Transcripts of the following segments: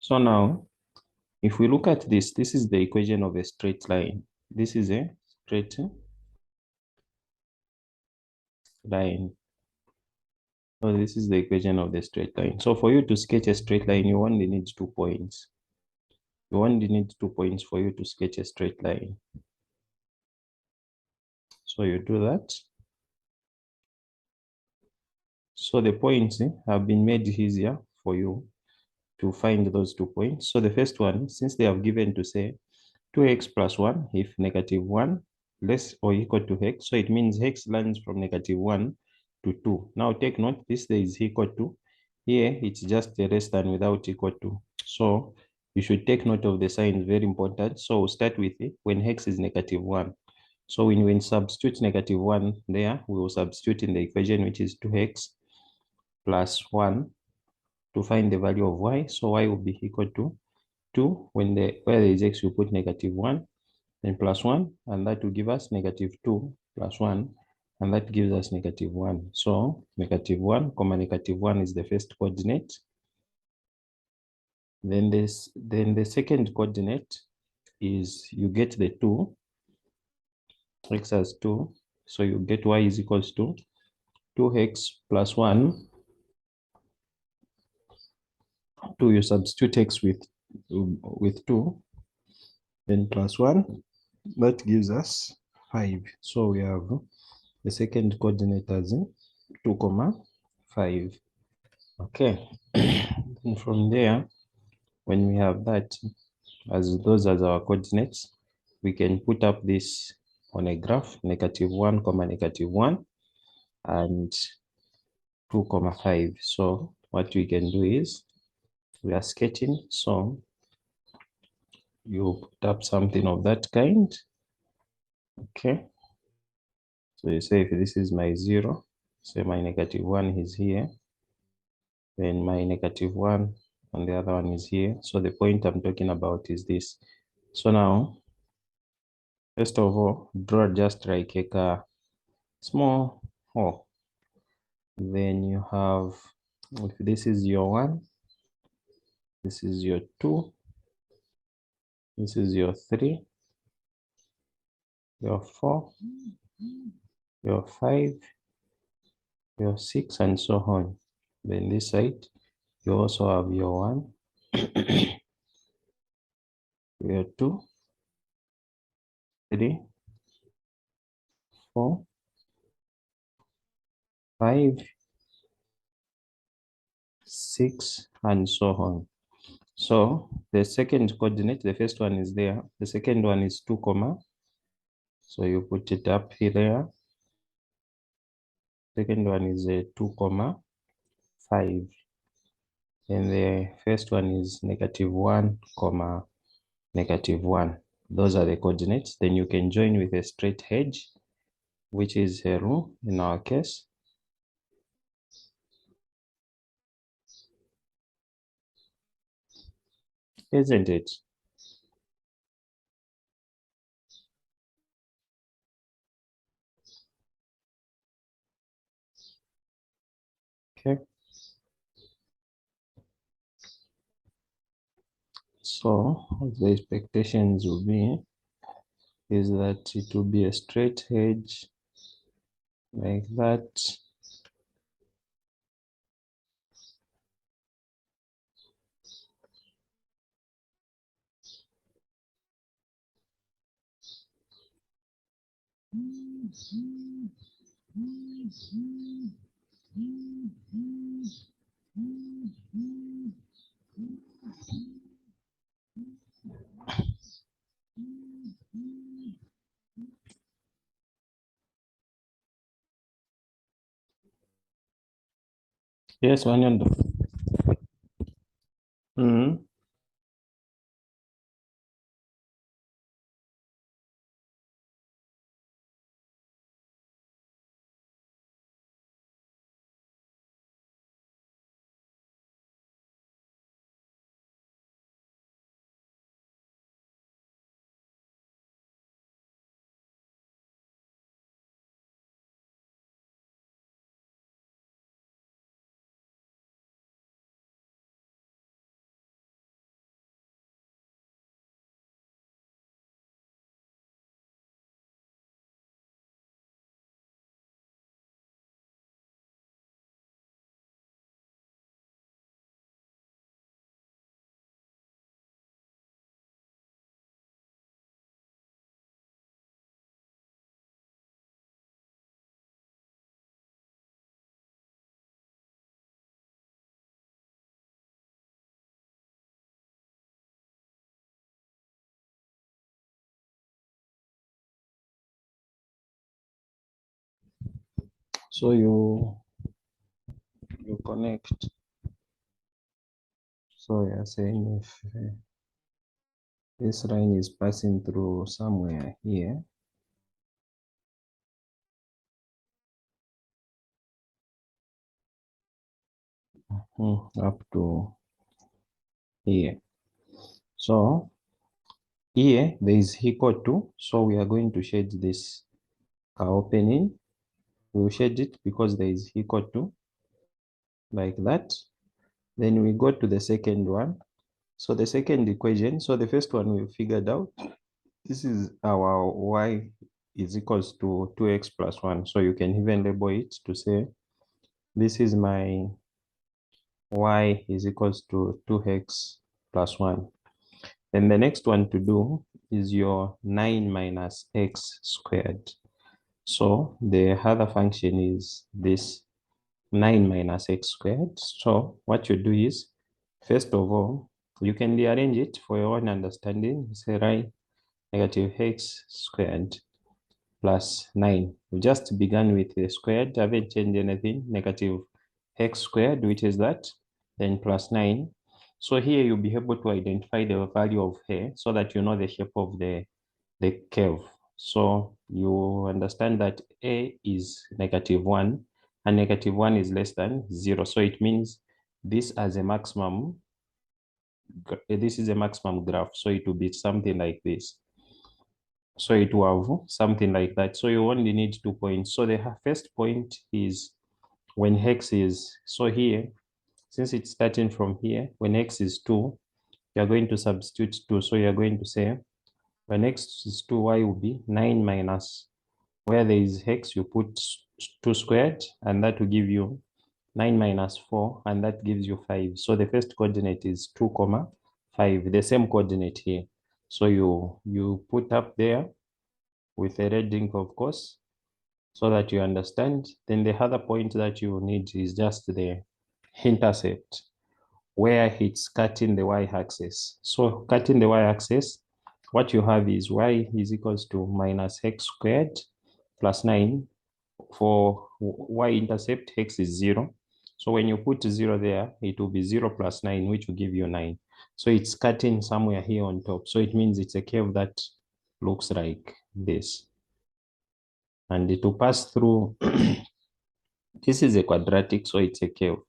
So now, if we look at this, this is the equation of a straight line. This is a straight line. So this is the equation of the straight line. So for you to sketch a straight line, you only need 2 points. You only need 2 points for you to sketch a straight line. So you do that. So the points have been made easier for you to find those 2 points. So the first one, since they have given to say 2x plus 1 if negative 1 less or equal to x. So it means x lands from negative 1 to 2. Now take note, this is equal to. Here, it's just a less than without equal to. So you should take note of the signs, very important. So we'll start with it when x is negative 1. So when we substitute negative 1 there, we will substitute in the equation, which is 2x plus 1 to find the value of y. So y will be equal to 2. Where there is x, you put negative 1 and plus 1, and that will give us negative 2 plus 1, and that gives us negative 1. So negative 1 comma negative 1 is the first coordinate. Then the second coordinate is you get the 2, x as 2. So you get y is equals to 2x plus 1. 2, you substitute x with 2, then plus 1. That gives us 5. So we have the second coordinate as 2 comma 5. Okay. And from there, when we have that as those as our coordinates, we can put up this on a graph, negative 1 comma negative 1 and 2 comma 5. So what we can do is we are sketching. So you put up something of that kind. Okay. So you say if this is my 0, say my negative 1 is here, then my negative 1 and the other one is here. So the point I'm talking about is this. So now, first of all, draw just like a small hole. Then you have, if this is your 1, this is your 2, this is your 3, your 4, your 5, your 6, and so on. Then this side, you also have your 1, your 2, 3, 4, 5, 6, and so on. So the second coordinate, the first one is there. The second one is 2 comma. So you put it up here there. Second one is a 2 comma 5. And the first one is negative 1 comma negative 1. Those are the coordinates. Then you can join with a straight edge, which is a rule in our case. Isn't it? Okay. So the expectations will be is that it will be a straight edge like that. Yes, Wanyando. Mm-hmm. So you connect. So you're saying if this line is passing through somewhere here, up to here. So here there is equal to, so we are going to shade this opening. We will shade it because there is equal to, like that. Then we go to the second one. So the second equation, so the first one we figured out, this is our y is equals to 2x plus 1. So you can even label it to say, this is my y is equals to 2x plus 1. Then the next one to do is your 9 minus x squared. So the other function is this 9 minus x squared. So what you do is, first of all, you can rearrange it for your own understanding. Say, right, negative x squared plus 9. We just began with the squared, haven't changed anything. Negative x squared, which is that, then plus 9. So here you'll be able to identify the value of a so that you know the shape of the curve. So you understand that a is -1 and -1 is less than 0. So it means this as a maximum, this is a maximum graph. So it will be something like this. So it will have something like that. So you only need 2 points. So the first point is when x is, so here, since it's starting from here, when x is 2, you're going to substitute 2. So you're going to say, when x is 2, y will be 9 minus, where there is x, you put 2 squared, and that will give you 9 minus 4, and that gives you 5. So the first coordinate is 2, 5, the same coordinate here. So you put up there with a red ink, of course, so that you understand. Then the other point that you need is just the intercept, where it's cutting the y-axis. So cutting the y-axis, what you have is y is equals to minus x squared plus 9. For y-intercept, x is 0. So when you put 0 there, it will be 0 plus 9, which will give you 9. So it's cutting somewhere here on top. So it means it's a curve that looks like this. And it will pass through. This is a quadratic, so it's a curve.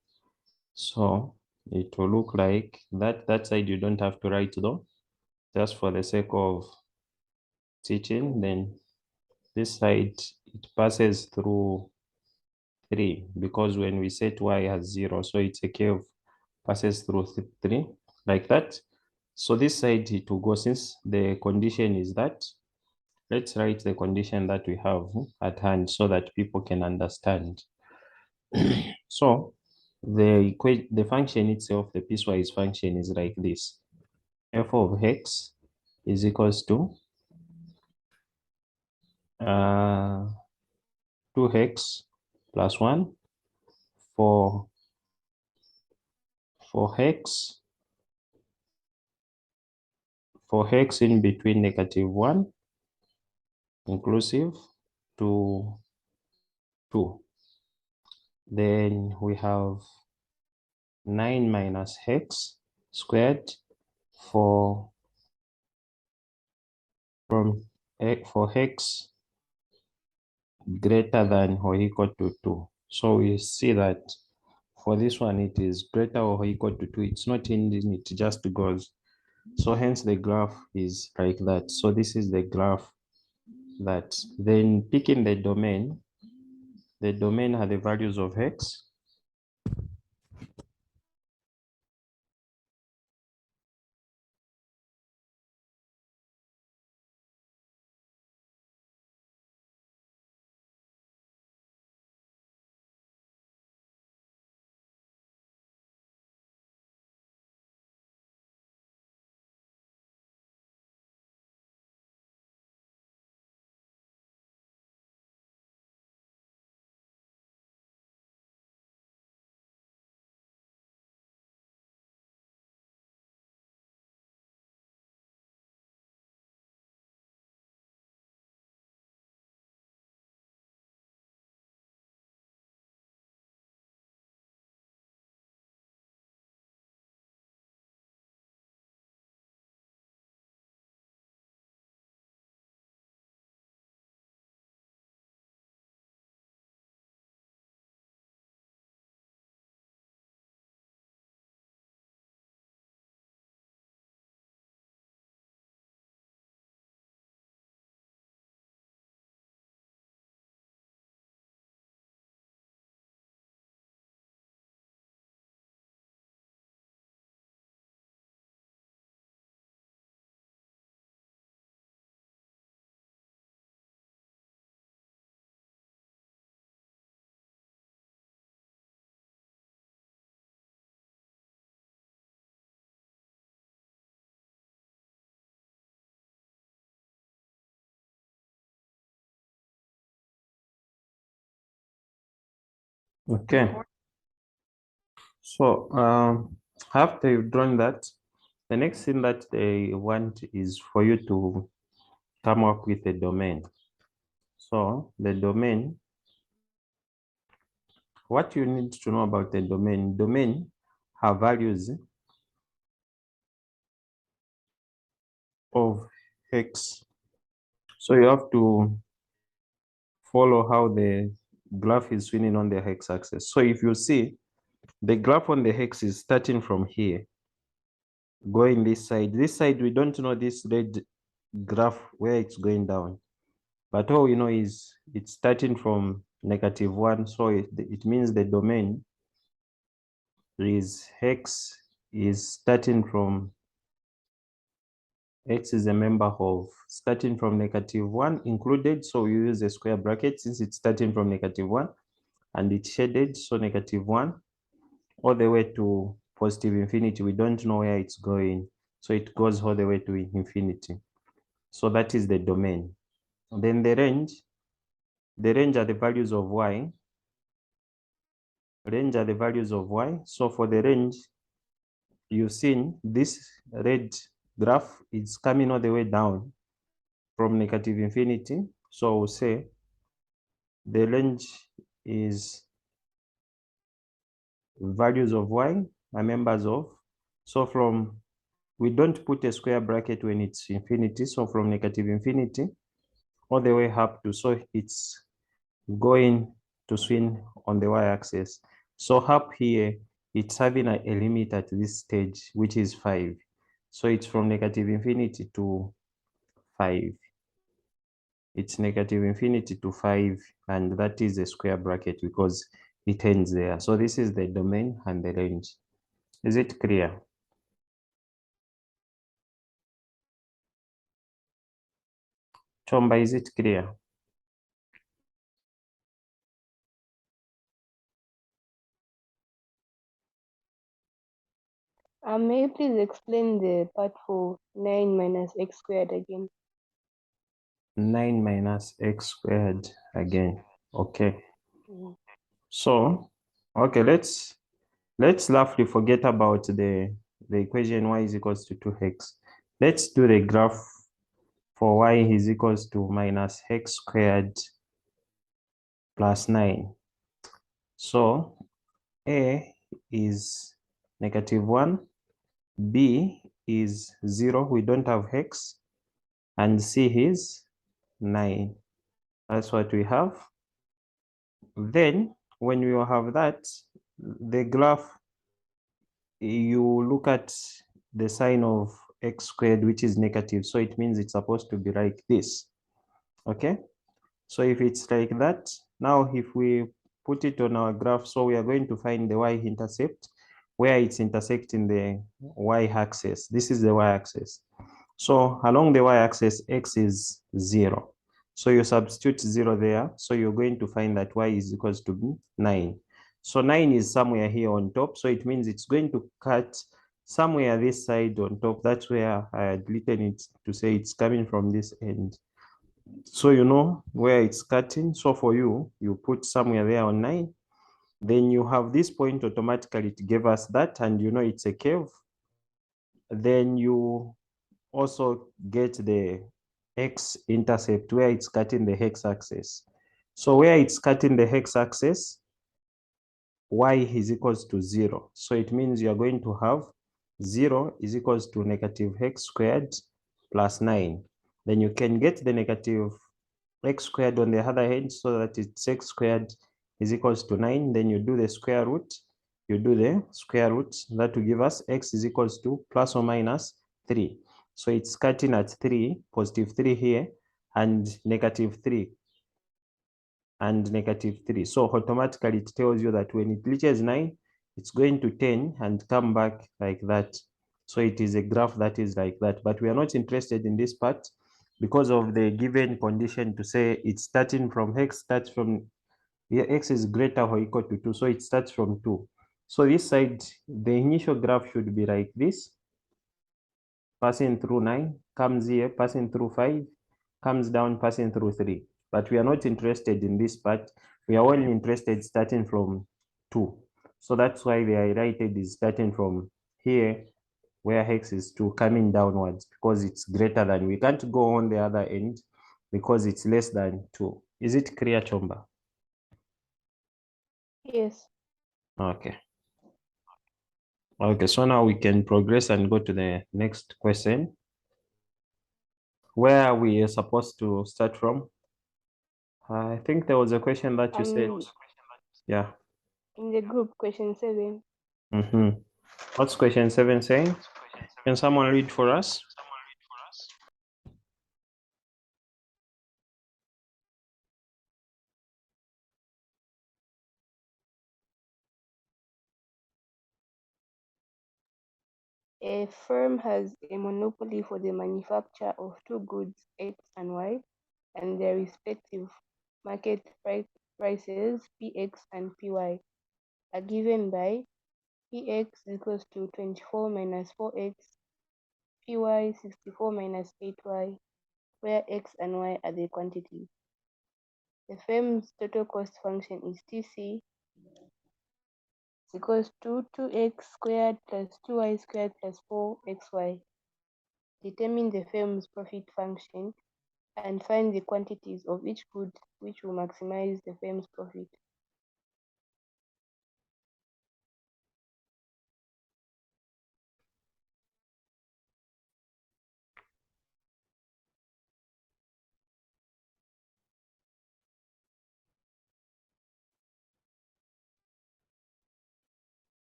So it will look like that. That side you don't have to write though, just for the sake of teaching. Then this side, it passes through 3, because when we set y as 0, so it's a curve, passes through 3, like that. So this side, it will go, since the condition is that, let's write the condition that we have at hand so that people can understand. So the function itself, the piecewise function, is like this. F of x is equals to 2x plus 1 for x in between -1 inclusive to 2. Then we have 9 minus x squared for x greater than or equal to 2. So we see that for this one, it is greater or equal to 2. It's not ending, it just goes. So hence the graph is like that. So this is the graph that, then picking the domain are the values of x. Okay. So after you've drawn that, the next thing that they want is for you to come up with a domain. So the domain, what you need to know about the domain have values of hex. So you have to follow how the graph is swinging on the hex axis. So if you see, the graph on the hex is starting from here, going this side. This side, we don't know this red graph where it's going down. But all we know is it's starting from -1. So it means the domain is hex is starting from X is a member of starting from -1 included. So we use a square bracket since it's starting from -1 and it's shaded. So -1 all the way to positive infinity. We don't know where it's going. So it goes all the way to infinity. So that is the domain. And then the range are the values of y. Range are the values of y. So for the range, you've seen this red graph is coming all the way down from -infinity. So we'll say the range is values of y are members of. So we don't put a square bracket when it's infinity. So from -infinity all the way up to, so it's going to swing on the y-axis. So up here, it's having a limit at this stage, which is 5. So it's from -infinity to 5. It's -infinity to 5, and that is a square bracket because it ends there. So this is the domain and the range. Is it clear? Chomba, is it clear? May you please explain the part for 9 minus x squared again? 9 minus x squared again. Okay. Mhm. So, okay, let's roughly forget about the equation y is equals to 2x. Let's do the graph for y is equals to minus x squared plus 9. So a is -1, b is 0, we don't have x, and c is 9. That's what we have. Then when you have that, the graph, you look at the sign of x squared, which is negative. So it means it's supposed to be like this. Okay. So if it's like that, now if we put it on our graph, so we are going to find the y-intercept where it's intersecting the y-axis. This is the y-axis. So along the y-axis, x is 0. So you substitute 0 there. So you're going to find that y is equals to 9. So 9 is somewhere here on top. So it means it's going to cut somewhere this side on top. That's where I had written it to say it's coming from this end. So you know where it's cutting. So for you, you put somewhere there on 9. Then you have this point automatically. It gave us that, and you know it's a curve. Then you also get the x-intercept where it's cutting the x-axis. So where it's cutting the x-axis, y is equals to 0. So it means you're going to have 0 is equals to -x squared plus 9. Then you can get the negative x squared on the other hand, so that it's x squared is equals to 9. Then you do the square root. You do the square root. That will give us x is equals to plus or minus 3. So it's cutting at 3, positive 3 here, and -3 and -3. So automatically it tells you that when it reaches 9, it's going to 10 and come back like that. So it is a graph that is like that. But we are not interested in this part because of the given condition to say it's starting from x, starts from x is greater or equal to 2. So it starts from 2. So this side, the initial graph should be like this, passing through 9, comes here, passing through 5, comes down, passing through 3. But we are not interested in this part. We are only interested starting from 2. So that's why they highlighted is starting from here, where hex is 2, coming downwards, because it's greater than. We can't go on the other end because it's less than 2. Is it clear, Chomba? Yes. Okay. Okay, so now we can progress and go to the next question. Where we are supposed to start from? I think there was a question that you said. Yeah. In the group, question 7. What's question 7 saying? Can someone read for us? A firm has a monopoly for the manufacture of two goods, X and Y, and their respective market prices, Px and Py, are given by Px equals to 24 minus 4x, Py 64 minus 8y, where X and Y are the quantities. The firm's total cost function is Tc equals to 2x squared plus 2y squared plus 4xy. Determine the firm's profit function and find the quantities of each good which will maximize the firm's profit.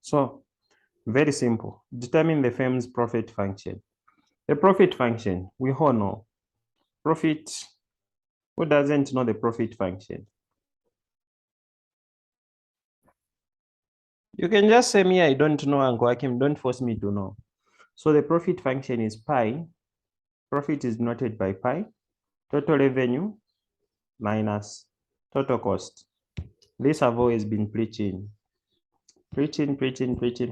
So, very simple. Determine the firm's profit function. The profit function, we all know. Profit, who doesn't know the profit function? You can just say me, I don't know, Uncle Hakim, don't force me to know. So the profit function is pi. Profit is noted by pi. Total revenue minus total cost. This have always been preaching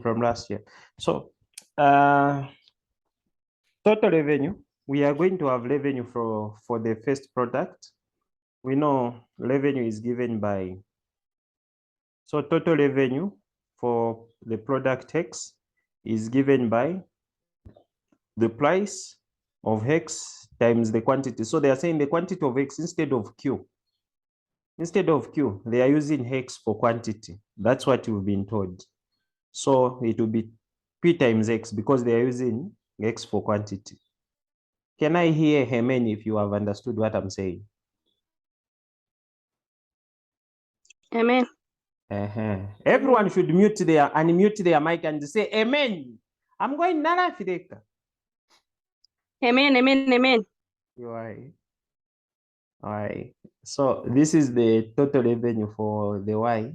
from last year. So total revenue, we are going to have revenue for the first product. We know revenue is given by, so total revenue for the product X is given by the price of X times the quantity. So they are saying the quantity of X instead of Q. Instead of Q, they are using X for quantity. That's what you've been told. So it will be P times X because they are using X for quantity. Can I hear amen if you have understood what I'm saying? Amen. Everyone should unmute their mic and say amen. I'm going Nara Fideka. Amen, amen, amen. Why? All right. So this is the total revenue for the Y.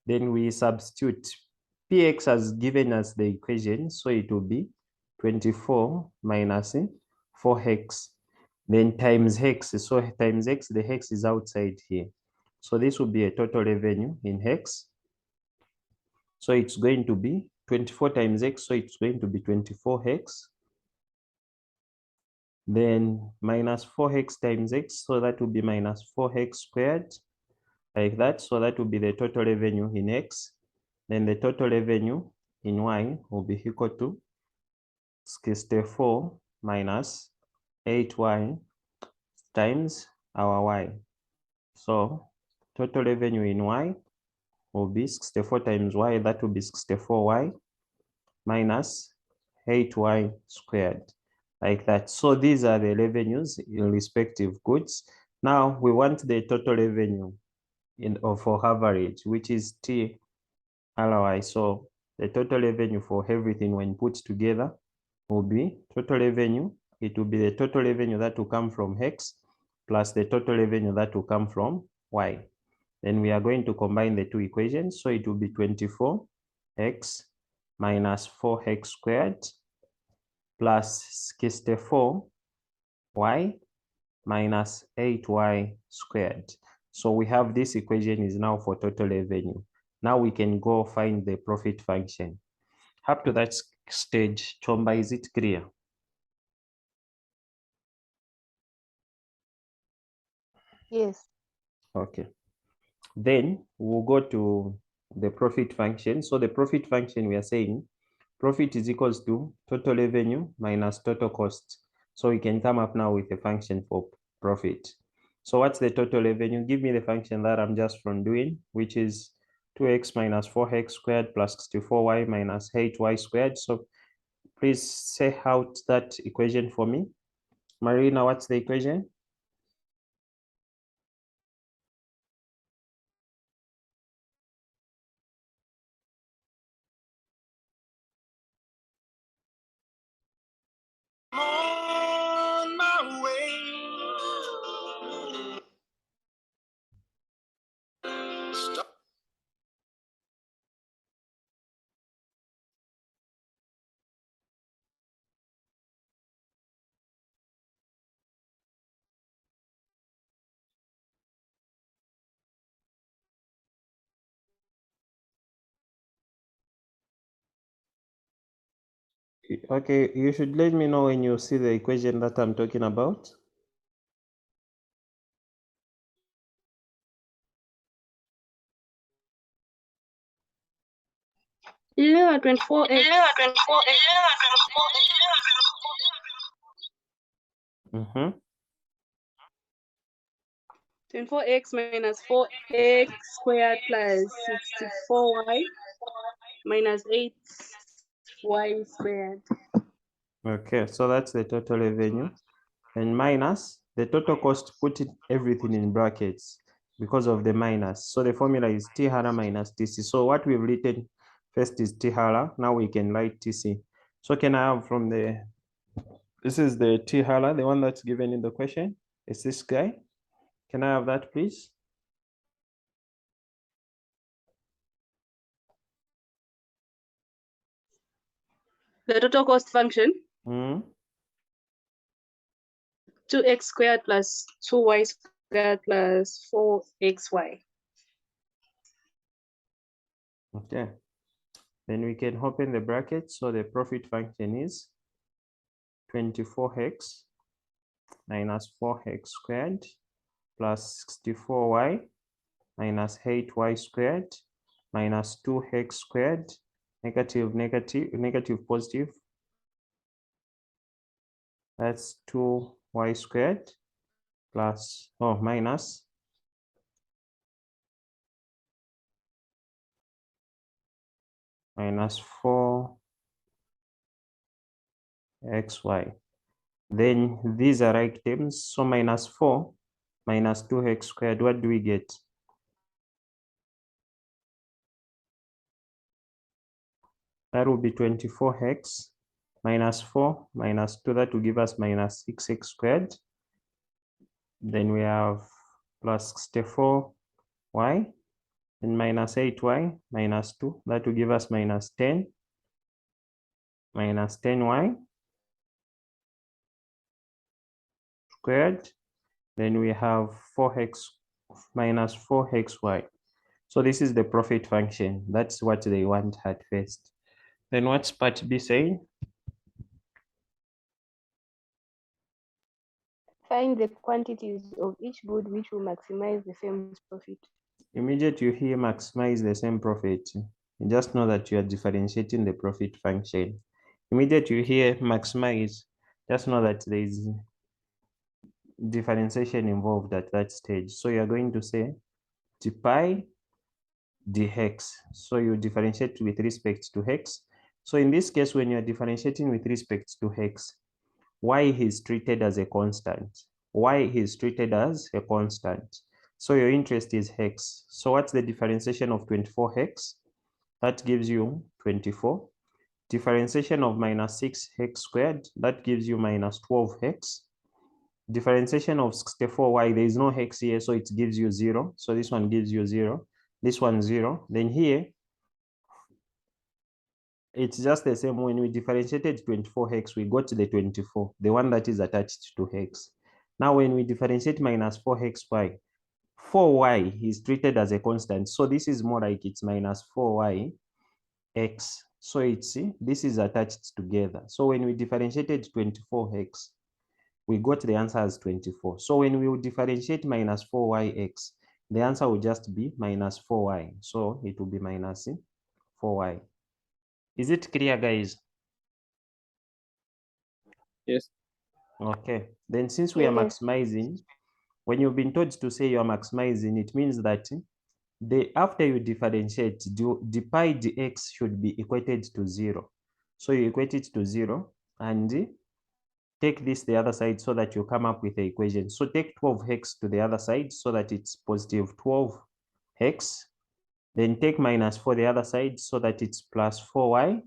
Then we substitute. Px has given us the equation, so it will be 24 minus 4x, then times hex. So times x, the hex is outside here. So this will be a total revenue in hex. So it's going to be 24 times x, so it's going to be 24 hex. Then minus 4x times x, so that will be minus 4x squared, like that. So that will be the total revenue in x. Then the total revenue in y will be equal to 64 minus 8y times our y. So total revenue in y will be 64 times y, that will be 64y minus 8y squared, like that. So these are the revenues in respective goods. Now we want the total revenue for average, which is T ROI. So the total revenue for everything when put together will be total revenue. It will be the total revenue that will come from X plus the total revenue that will come from Y. Then we are going to combine the two equations. So it will be 24x minus 4x squared plus 64y minus 8y squared. So we have this equation is now for total revenue. Now we can go find the profit function. Up to that stage, Chomba, is it clear? Yes. Okay. Then we'll go to the profit function. So the profit function, we are saying profit is equals to total revenue minus total cost. So we can come up now with a function for profit. So what's the total revenue? Give me the function that I'm just from doing, which is 2x minus 4x squared plus 64y minus 8y squared. So please say out that equation for me. Marina, what's the equation? On my way. Okay, you should let me know when you see the equation that I'm talking about. Yeah, 24x. Mm-hmm. 24x minus 4x squared plus 64y minus 8y squared. Okay, so that's the total revenue. And minus the total cost, put it everything in brackets because of the minus. So the formula is T HARA minus TC. So what we've written first is T HARA. Now we can write TC. So can I have from this is the T HARA, the one that's given in the question. It's this guy. Can I have that, please? The total cost function, 2x squared plus 2y squared plus 4xy. Okay. Then we can open the bracket. So the profit function is 24x minus 4x squared plus 64y minus 8y squared minus 2x squared, negative positive. That's 2y squared plus, minus minus 4xy. Then these are right terms. So minus 4 minus 2x squared, what do we get? That will be 24x minus 4 minus 2. That will give us minus 6x squared. Then we have plus 64y and minus 8y minus 2. That will give us minus 10 minus 10y squared. Then we have 4x minus 4xy. So this is the profit function. That's what they want at first. Then what's part B saying? Find the quantities of each good which will maximize the firm's profit. Immediately you hear maximize the same profit, you just know that you are differentiating the profit function. Immediately you hear maximize, just know that there is differentiation involved at that stage. So you're going to say pi dx. So you differentiate with respect to x. So in this case, when you're differentiating with respect to x, y is treated as a constant. Y is treated as a constant. So your interest is x. So what's the differentiation of 24x? That gives you 24. Differentiation of minus 6x squared, that gives you minus 12x. Differentiation of 64y, there is no x here, so it gives you 0. So this one gives you 0. This one 0. Then here, it's just the same. When we differentiated 24x, we got the 24, the one that is attached to x. Now, when we differentiate minus 4xy, 4y is treated as a constant. So this is more like it's minus 4y x. So it's, this is attached together. So when we differentiated 24x, we got the answer as 24. So when we will differentiate minus 4yx, the answer will just be minus 4y. So it will be minus 4y. Is it clear, guys? Yes. Okay. Then since we are Yes. maximizing, when you've been told to say you're maximizing, it means that after you differentiate, the pi dx should be equated to 0. So you equate it to 0 and take this the other side so that you come up with the equation. So take 12x to the other side so that it's positive 12x. Then take minus 4 the other side so that it's plus 4y.